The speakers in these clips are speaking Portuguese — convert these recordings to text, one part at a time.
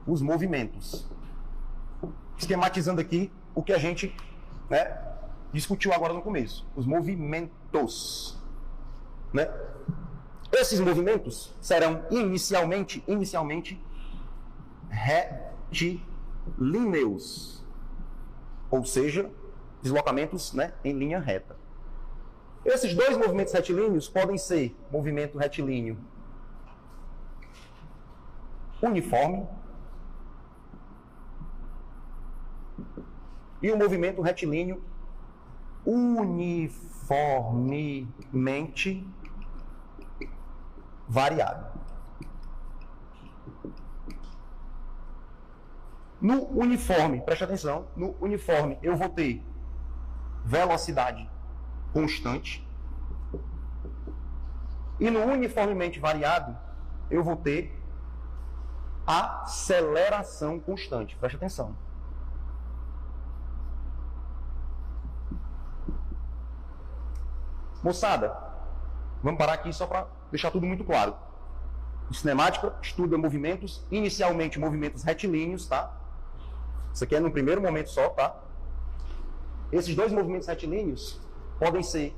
os movimentos. Esquematizando aqui o que a gente, né, discutiu agora no começo. Os movimentos. Né? Esses movimentos serão inicialmente retilíneos. Ou seja, deslocamentos, né, em linha reta. Esses dois movimentos retilíneos podem ser movimento retilíneo uniforme e o movimento retilíneo uniformemente variado. No uniforme, preste atenção, no uniforme eu vou ter velocidade constante e no uniformemente variado eu vou ter aceleração constante. Preste atenção. Moçada, vamos parar aqui só para deixar tudo muito claro. Cinemática estuda movimentos, inicialmente movimentos retilíneos, tá? Isso aqui é no primeiro momento só, tá? Esses dois movimentos retilíneos podem ser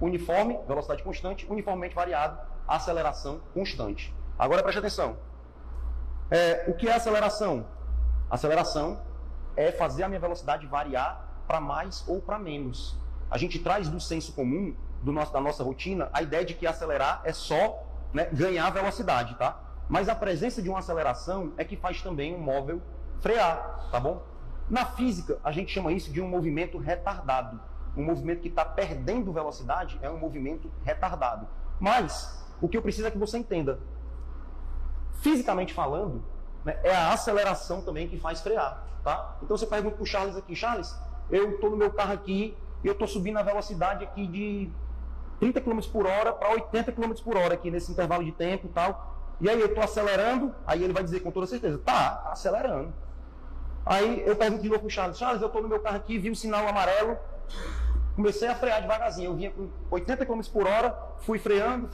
uniforme, velocidade constante, uniformemente variado, aceleração constante. Agora preste atenção. O que é aceleração? Aceleração é fazer a minha velocidade variar para mais ou para menos. A gente traz do senso comum, da nossa rotina, a ideia de que acelerar é só, né, ganhar velocidade, tá? Mas a presença de uma aceleração é que faz também um móvel frear, tá bom? Na física, a gente chama isso de um movimento retardado. Um movimento que está perdendo velocidade é um movimento retardado. Mas, o que eu preciso é que você entenda. Fisicamente falando, né, é a aceleração também que faz frear, tá? Então você pergunta para o Charles aqui, Charles, eu estou no meu carro aqui e eu estou subindo a velocidade aqui de 30 km por hora para 80 km por hora aqui nesse intervalo de tempo e tal. E aí eu estou acelerando, aí ele vai dizer com toda certeza, tá acelerando. Aí eu pergunto de novo para o Charles, Charles, eu estou no meu carro aqui, vi o sinal amarelo, comecei a frear devagarzinho, eu vinha com 80 km por hora, fui freando,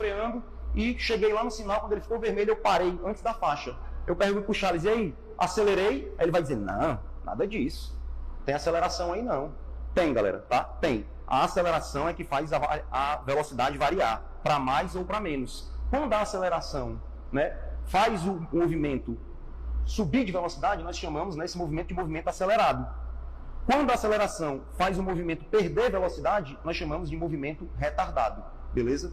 e cheguei lá no sinal, quando ele ficou vermelho, eu parei antes da faixa. Eu pergunto para o Charles, e aí, acelerei? Aí ele vai dizer, não, nada disso. Tem aceleração aí não. Tem, galera, tá? Tem. A aceleração é que faz a velocidade variar, para mais ou para menos. Quando a aceleração, né, faz o movimento subir de velocidade, nós chamamos, né, esse movimento de movimento acelerado. Quando a aceleração faz o movimento perder velocidade, nós chamamos de movimento retardado. Beleza?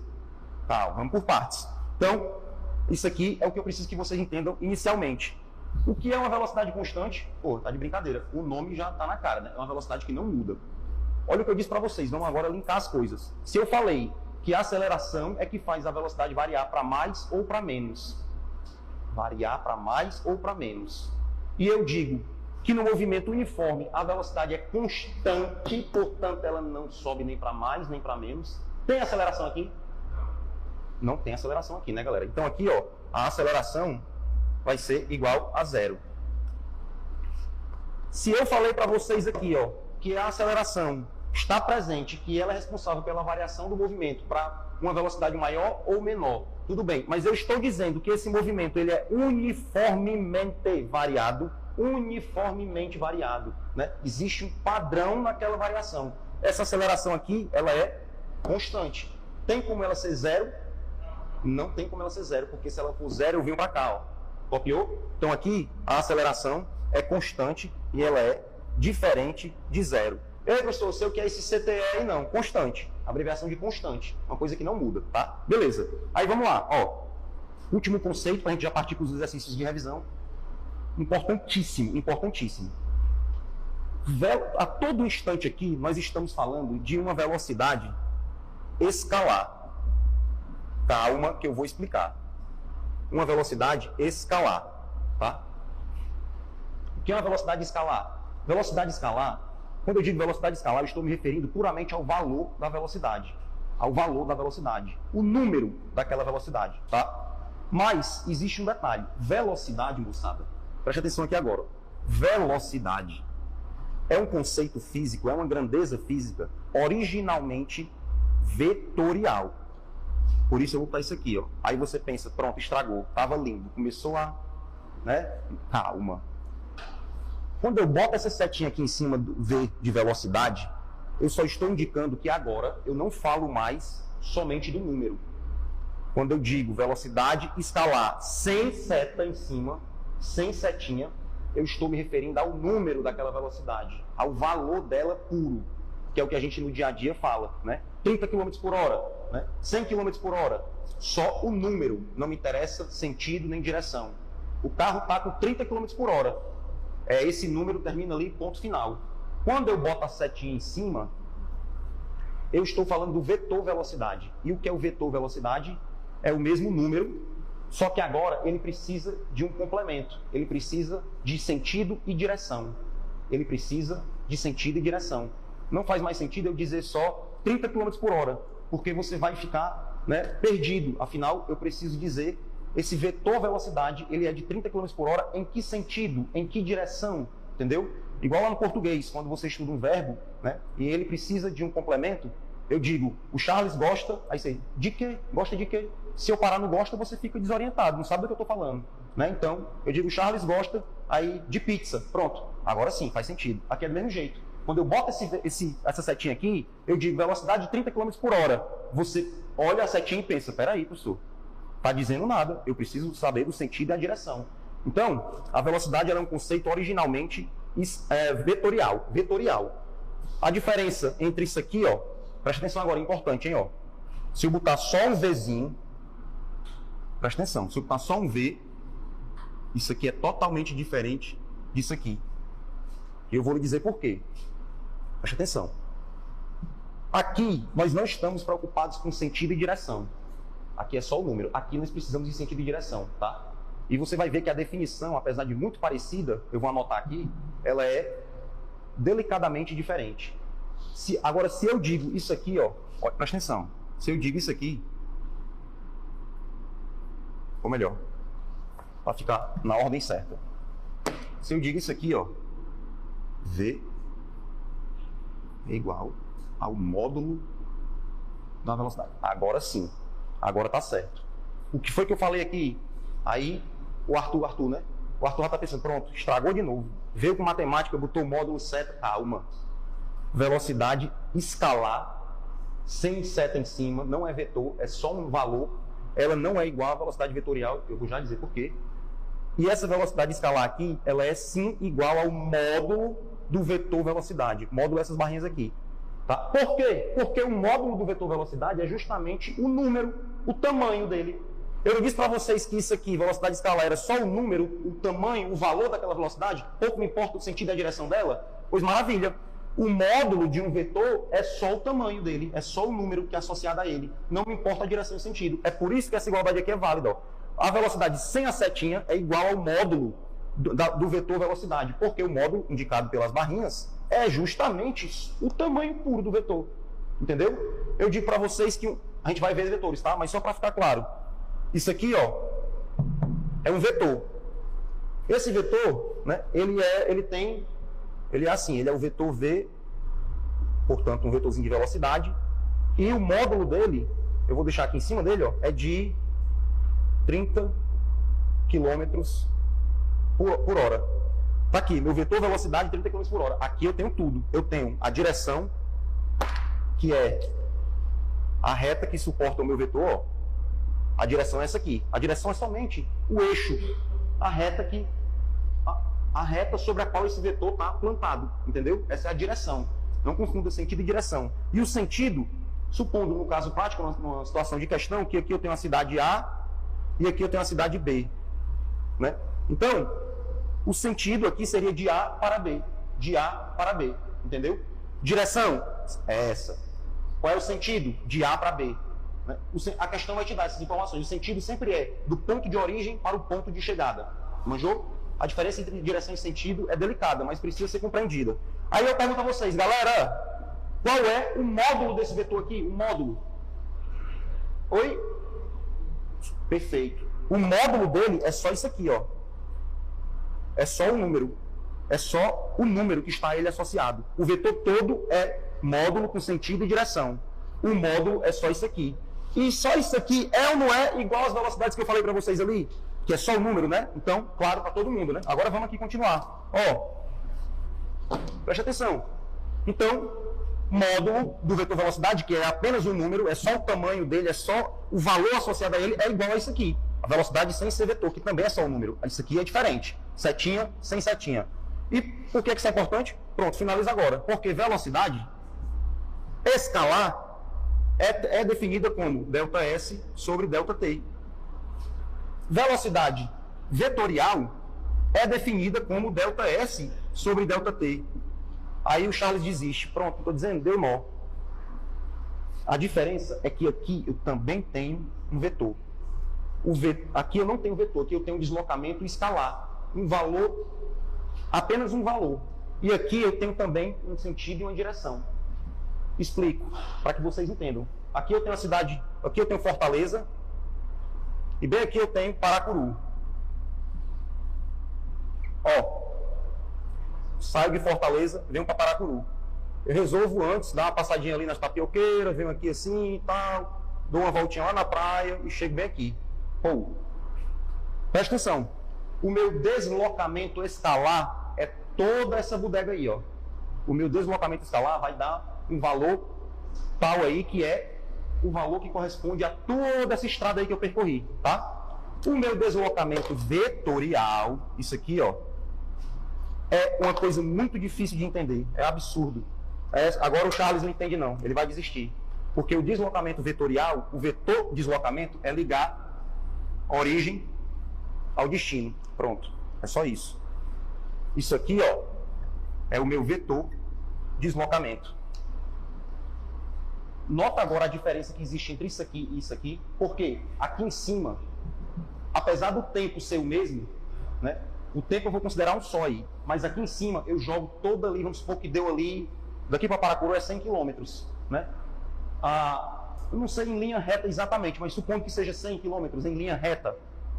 Tá, vamos por partes. Então, isso aqui é o que eu preciso que vocês entendam inicialmente. O que é uma velocidade constante? Pô, tá de brincadeira. O nome já tá na cara, né? É uma velocidade que não muda. Olha o que eu disse para vocês. Vamos agora linkar as coisas. Se eu falei que a aceleração é que faz a velocidade variar para mais ou para menos. Variar para mais ou para menos. E eu digo que no movimento uniforme a velocidade é constante, portanto ela não sobe nem para mais nem para menos. Tem aceleração aqui? Não tem aceleração aqui, né, galera? Então aqui, ó, a aceleração vai ser igual a zero. Se eu falei para vocês aqui, ó, que a aceleração está presente, que ela é responsável pela variação do movimento para uma velocidade maior ou menor, tudo bem. Mas eu estou dizendo que esse movimento ele é uniformemente variado, né? Existe um padrão naquela variação. Essa aceleração aqui, ela é constante. Tem como ela ser zero? Não tem como ela ser zero, porque se ela for zero, eu venho para cá, ó. Copiou? Então aqui, a aceleração é constante e ela é diferente de zero. Ei, professor, eu sei o que é esse CTE aí, não. Constante. Abreviação de constante. Uma coisa que não muda, tá? Beleza. Aí vamos lá, ó. Último conceito, para a gente já partir para os exercícios de revisão. Importantíssimo, importantíssimo. A todo instante aqui, nós estamos falando de uma velocidade escalar. Calma, que eu vou explicar. Uma velocidade escalar, tá? O que é uma velocidade escalar? Velocidade escalar, quando eu digo velocidade escalar, eu estou me referindo puramente ao valor da velocidade. Ao valor da velocidade. O número daquela velocidade, tá? Mas existe um detalhe. Velocidade, moçada. Preste atenção aqui agora. Velocidade é um conceito físico, é uma grandeza física originalmente vetorial. Por isso eu vou botar isso aqui, ó. Aí você pensa, pronto, estragou, estava lindo, começou a né? Calma. Quando eu boto essa setinha aqui em cima do V de velocidade, eu só estou indicando que agora eu não falo mais somente do número. Quando eu digo velocidade escalar sem seta em cima, sem setinha, eu estou me referindo ao número daquela velocidade, ao valor dela puro, que é o que a gente no dia a dia fala, né? 30 km por hora, né? 100 km por hora. Só o número, não me interessa sentido nem direção. O carro está com 30 km por hora. Esse número termina ali, ponto final. Quando eu boto a setinha em cima, eu estou falando do vetor velocidade. E o que é o vetor velocidade? É o mesmo número, só que agora ele precisa de um complemento. Ele precisa de sentido e direção. Ele precisa de sentido e direção. Não faz mais sentido eu dizer só 30 km por hora, porque você vai ficar, né, perdido. Afinal, eu preciso dizer, esse vetor velocidade, ele é de 30 km por hora em que sentido, em que direção, entendeu? Igual lá no português, quando você estuda um verbo, né, e ele precisa de um complemento, eu digo, o Charles gosta, aí você, de quê? Gosta de quê? Se eu parar no gosta, você fica desorientado, não sabe do que eu estou falando, né? Então, eu digo, o Charles gosta, aí, de pizza, pronto. Agora sim, faz sentido. Aqui é do mesmo jeito. Quando eu boto essa setinha aqui, eu digo velocidade de 30 km por hora. Você olha a setinha e pensa, peraí, professor, está dizendo nada, eu preciso saber do sentido e a direção. Então, a velocidade era um conceito originalmente vetorial. A diferença entre isso aqui, ó, presta atenção agora, é importante, hein, ó. Se eu botar só um Vzinho, presta atenção, se eu botar só um V, isso aqui é totalmente diferente disso aqui. E eu vou lhe dizer por quê. Presta atenção. Aqui, nós não estamos preocupados com sentido e direção. Aqui é só o número. Aqui nós precisamos de sentido e direção, tá? E você vai ver que a definição, apesar de muito parecida, eu vou anotar aqui, ela é delicadamente diferente. Agora, se eu digo isso aqui, ó, presta atenção. Se eu digo isso aqui, ou melhor, para ficar na ordem certa. Se eu digo isso aqui, ó, V é igual ao módulo da velocidade. Agora sim. Agora tá certo. O que foi que eu falei aqui? Aí, o Arthur, né? O Arthur já tá pensando, pronto, estragou de novo. Veio com matemática, botou o módulo seta. Calma. Velocidade escalar, sem seta em cima, não é vetor, é só um valor. Ela não é igual à velocidade vetorial, eu vou já dizer por quê. E essa velocidade escalar aqui, ela é sim igual ao módulo do vetor velocidade. Módulo essas barrinhas aqui. Tá? Por quê? Porque o módulo do vetor velocidade é justamente o número, o tamanho dele. Eu não disse para vocês que isso aqui, velocidade escalar, era só o número, o tamanho, o valor daquela velocidade? Pouco me importa o sentido e a direção dela? Pois maravilha. O módulo de um vetor é só o tamanho dele, é só o número que é associado a ele. Não me importa a direção e o sentido. É por isso que essa igualdade aqui é válida. Ó. A velocidade sem a setinha é igual ao módulo do vetor velocidade, porque o módulo indicado pelas barrinhas é justamente o tamanho puro do vetor. Entendeu? Eu digo para vocês que a gente vai ver vetores, tá? Mas só para ficar claro. Isso aqui, ó, é um vetor. Esse vetor, né, ele é assim, ele é o vetor V, portanto, um vetorzinho de velocidade, e o módulo dele, eu vou deixar aqui em cima dele, ó, é de 30 km por hora. Tá aqui, meu vetor velocidade 30 km por hora. Aqui eu tenho tudo. Eu tenho a direção, que é a reta que suporta o meu vetor, ó. A direção é essa aqui. A direção é somente o eixo, a reta sobre a qual esse vetor está plantado, entendeu? Essa é a direção. Não confunda sentido e direção. E o sentido, supondo no caso prático, numa situação de questão, que aqui eu tenho a cidade A e aqui eu tenho a cidade B, né? Então, o sentido aqui seria de A para B, de A para B, entendeu? Direção é essa. Qual é o sentido? De A para B. Né? A questão vai te dar essas informações. O sentido sempre é do ponto de origem para o ponto de chegada. Manjou? A diferença entre direção e sentido é delicada, mas precisa ser compreendida. Aí eu pergunto a vocês, galera, qual é o módulo desse vetor aqui? O módulo. Oi? Perfeito. O módulo dele é só isso aqui, ó. É só o número. É só o número que está a ele associado. O vetor todo é módulo com sentido e direção. O módulo é só isso aqui. E só isso aqui é ou não é igual às velocidades que eu falei para vocês ali? que é só o número, né? Então, claro para todo mundo, né? Agora vamos aqui continuar. Ó, preste atenção. Então, módulo do vetor velocidade, que é apenas um número, é só o tamanho dele, é só o valor associado a ele, é igual a isso aqui. A velocidade sem ser vetor, que também é só um número. Isso aqui é diferente. Setinha sem setinha. E por que isso é importante? Pronto, finaliza agora. Porque velocidade escalar é definida como ΔS sobre ΔT. Velocidade vetorial é definida como ΔS sobre ΔT. Aí o Charles desiste. Pronto, estou dizendo, deu nó. A diferença é que aqui eu também tenho um vetor. Aqui eu não tenho vetor, aqui eu tenho um deslocamento escalar. Um valor, apenas um valor. E aqui eu tenho também um sentido e uma direção. Explico, para que vocês entendam. Aqui eu tenho a cidade, aqui eu tenho Fortaleza, e bem aqui eu tenho Paracuru. Ó, saio de Fortaleza, venho para Paracuru. Eu resolvo antes dar uma passadinha ali nas tapioqueiras, venho aqui assim e tal, dou uma voltinha lá na praia e chego bem aqui. Pô, presta atenção. O meu deslocamento escalar é toda essa bodega aí, ó. O meu deslocamento escalar vai dar um valor tal aí, que é o valor que corresponde a toda essa estrada aí que eu percorri, tá? O meu deslocamento vetorial, isso aqui, ó, é uma coisa muito difícil de entender, é absurdo. Agora o Charles não entende não, ele vai desistir. Porque o deslocamento vetorial, o vetor deslocamento é ligar a origem ao destino. Pronto, é só isso. Isso aqui, ó, é o meu vetor deslocamento. Nota agora a diferença que existe entre isso aqui e isso aqui, porque aqui em cima, apesar do tempo ser o mesmo, né, o tempo eu vou considerar um só aí, mas aqui em cima eu jogo toda ali, vamos supor que deu ali, daqui para Paracuru é 100 km, né? Eu não sei em linha reta exatamente, mas supondo que seja 100 km em linha reta,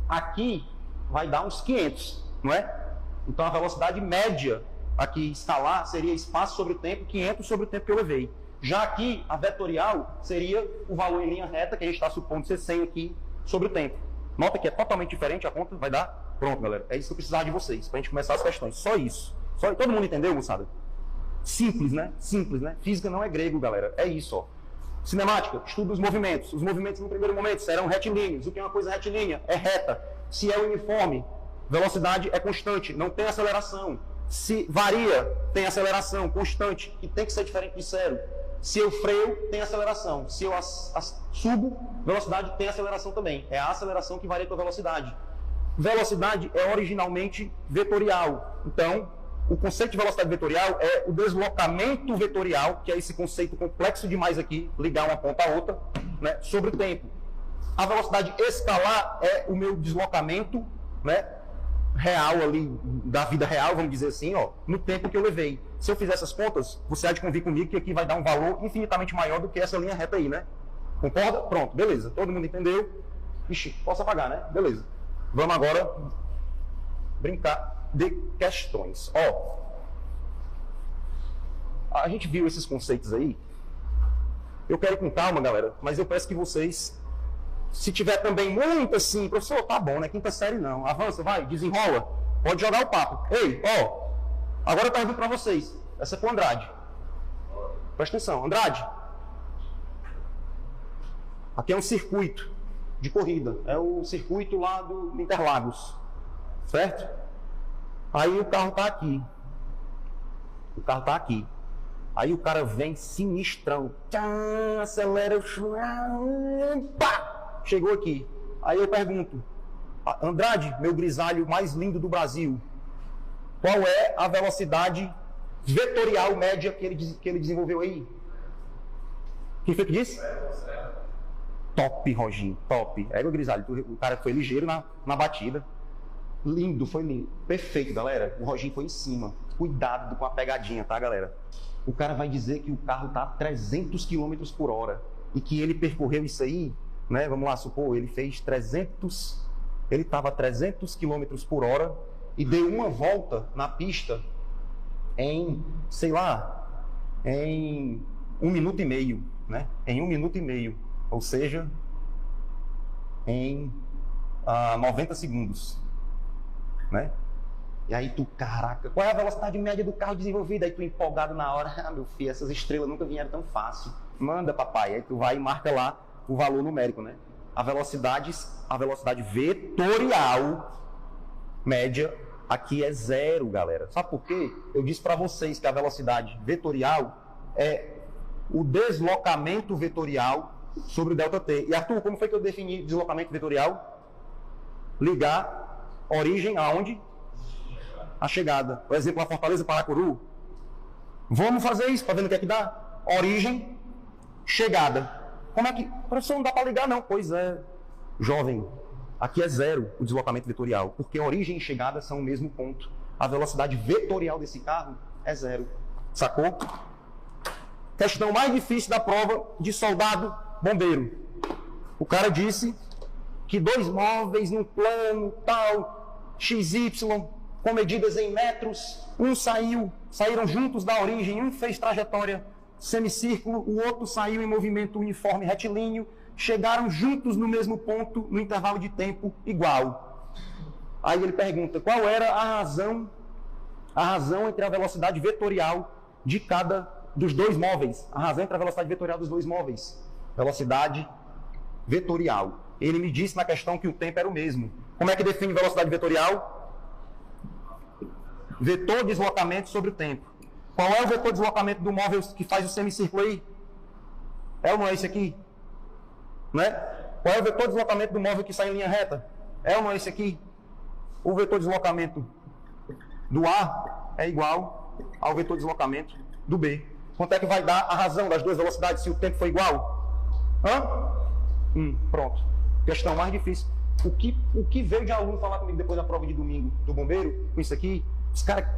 aqui vai dar uns 500, não é? Então a velocidade média aqui escalar seria espaço sobre o tempo, 500 sobre o tempo que eu levei. Já aqui, a vetorial seria o valor em linha reta, que a gente está supondo ser 100 aqui sobre o tempo. Nota que é totalmente diferente, a conta vai dar. Pronto, galera. É isso que eu precisava de vocês, para a gente começar as questões. Só isso. Todo mundo entendeu, moçada? Simples, né? Simples, né? Física não é grego, galera. É isso, ó. Cinemática, estudo os movimentos. Os movimentos no primeiro momento serão retilíneos. O que é uma coisa retilínea? É reta. Se é uniforme, velocidade é constante, não tem aceleração. Se varia, tem aceleração constante, que tem que ser diferente de zero. Se eu freio, tem aceleração. Se eu subo, velocidade tem aceleração também. É a aceleração que varia com a velocidade. Velocidade é originalmente vetorial. Então, o conceito de velocidade vetorial é o deslocamento vetorial, que é esse conceito complexo demais aqui, ligar uma ponta a outra, né, sobre o tempo. A velocidade escalar é o meu deslocamento, né, real ali, da vida real, vamos dizer assim, ó, no tempo que eu levei. Se eu fizer essas contas, você há de convir comigo que aqui vai dar um valor infinitamente maior do que essa linha reta aí, né? Concorda? Pronto, beleza. Todo mundo entendeu? Ixi, posso apagar, né? Beleza. Vamos agora brincar de questões. Ó, a gente viu esses conceitos aí. Eu quero ir com calma, galera, mas eu peço que vocês, se tiver também muito assim, professor, tá bom, né? Quinta série não. Avança, vai, desenrola. Pode jogar o papo. Ei, ó, agora eu pergunto para vocês. Essa é pro Andrade. Presta atenção, Andrade. Aqui é um circuito de corrida. É o circuito lá do Interlagos. Certo? Aí o carro tá aqui. O carro tá aqui. Aí o cara vem sinistrão. Tchan, acelera. Pá! Chegou aqui. Aí eu pergunto, Andrade, meu grisalho mais lindo do Brasil, qual é a velocidade vetorial média que ele desenvolveu aí? Quem foi que disse? Top, Roginho, top. É, meu grisalho, o cara foi ligeiro na batida. Lindo, foi lindo. Perfeito, galera. O Roginho foi em cima. Cuidado com a pegadinha, tá, galera? O cara vai dizer que o carro tá a 300 km por hora e que ele percorreu isso aí, né? Vamos lá, supor, ele fez 300, ele estava a 300 km por hora e deu uma volta na pista em, sei lá, em 1 minuto e meio, né? Em 1 minuto e meio, ou seja, em a 90 segundos. Né? E aí tu, caraca, qual é a velocidade média do carro desenvolvido? Aí tu empolgado na hora, ah, meu filho, essas estrelas nunca vieram tão fácil. Manda, papai. Aí tu vai e marca lá o valor numérico, né? A velocidade vetorial média aqui é 0, galera. Sabe por quê? Eu disse para vocês que a velocidade vetorial é o deslocamento vetorial sobre o ΔT. E Arthur, como foi que eu defini deslocamento vetorial? Ligar origem aonde? A chegada. Por exemplo, a Fortaleza Paracuru. Vamos fazer isso, para ver no que é que dá? Origem, chegada. Como é que... Professor, não dá para ligar não. Pois é, jovem, aqui é 0 o deslocamento vetorial, porque origem e chegada são o mesmo ponto. A velocidade vetorial desse carro é 0. Sacou? Questão mais difícil da prova de soldado bombeiro. O cara disse que 2 móveis num plano tal, XY, com medidas em metros, saíram juntos da origem, um fez trajetória semicírculo, o outro saiu em movimento uniforme retilíneo, chegaram juntos no mesmo ponto, no intervalo de tempo igual. Aí ele pergunta, qual era a razão entre a velocidade vetorial de cada dos 2 móveis? A razão entre a velocidade vetorial dos 2 móveis. Velocidade vetorial. Ele me disse na questão que o tempo era o mesmo. Como é que define velocidade vetorial? Vetor deslocamento sobre o tempo. Qual é o vetor deslocamento do móvel que faz o semicírculo aí? É ou não é esse aqui? Não é? Qual é o vetor deslocamento do móvel que sai em linha reta? É ou não é esse aqui? O vetor deslocamento do A é igual ao vetor deslocamento do B. Quanto é que vai dar a razão das 2 velocidades se o tempo for igual? Pronto. Questão mais difícil. O que veio de aluno falar comigo depois da prova de domingo do bombeiro, com isso aqui? Os caras